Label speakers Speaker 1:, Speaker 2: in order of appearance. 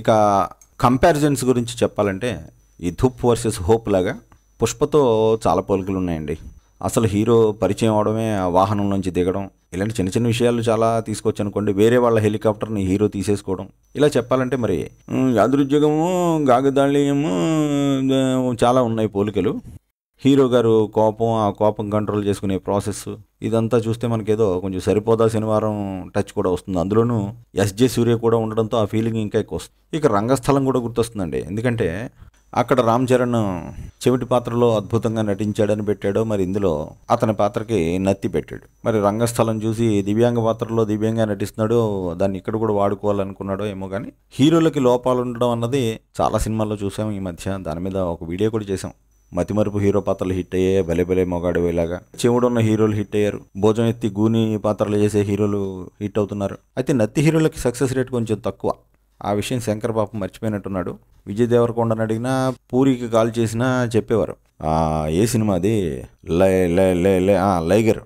Speaker 1: ఇక కంపారిజన్స్ గురించి చెప్పాలంటే ఈ ధూప్ వర్సెస్ హోప్ లాగా పుష్పతో చాలా పోలికలు ఉన్నాయండి. అసలు హీరో పరిచయం అవడమే ఆ వాహనం నుంచి దిగడం, ఇలాంటి చిన్న చిన్న విషయాలు చాలా తీసుకోవచ్చు అనుకోండి. వేరే వాళ్ళ హెలికాప్టర్ని హీరో తీసేసుకోవడం, ఇలా చెప్పాలంటే మరి యాదృచ్ఛికము, గాగదాళీయము చాలా ఉన్నాయి పోలికలు. హీరో గారు కోపం, ఆ కోపం కంట్రోల్ చేసుకునే ప్రాసెస్, ఇదంతా చూస్తే మనకేదో కొంచెం సరిపోదా శనివారం టచ్ కూడా వస్తుంది. అందులోనూ ఎస్జే సూర్య కూడా ఉండడంతో ఆ ఫీలింగ్ ఇంకా ఎక్కువ వస్తుంది. ఇక రంగస్థలం కూడా గుర్తొస్తుందండి. ఎందుకంటే అక్కడ రామ్ చరణ్ చెవిటి పాత్రలో అద్భుతంగా నటించాడని పెట్టాడో, మరి ఇందులో అతని పాత్రకి నత్తి పెట్టాడు. మరి రంగస్థలం చూసి దివ్యాంగ పాత్రలో దివ్యంగా నటిస్తున్నాడు, దాన్ని ఇక్కడ కూడా వాడుకోవాలనుకున్నాడో ఏమో కానీ హీరోలకి లోపాలు ఉండడం అన్నది చాలా సినిమాల్లో చూసాం ఈ మధ్య. దాని మీద ఒక వీడియో కూడా చేసాం. మతిమరుపు హీరో పాత్రలు హిట్ అయ్యాయి, భలే భలే మొగాడు ఇలాగా. చెవుడున్న హీరోలు హిట్ అయ్యారు, భోజనం ఎత్తి గూని పాత్రలు చేసే హీరోలు హిట్ అవుతున్నారు. అయితే నత్తి హీరోలకి సక్సెస్ రేట్ కొంచెం తక్కువ. ఆ విషయం శంకర్ పాపం మర్చిపోయినట్టున్నాడు. విజయ్ దేవరకొండని అడిగినా, పూరికి కాల్ చేసినా చెప్పేవారు. ఏ సినిమా అది, లైగర్.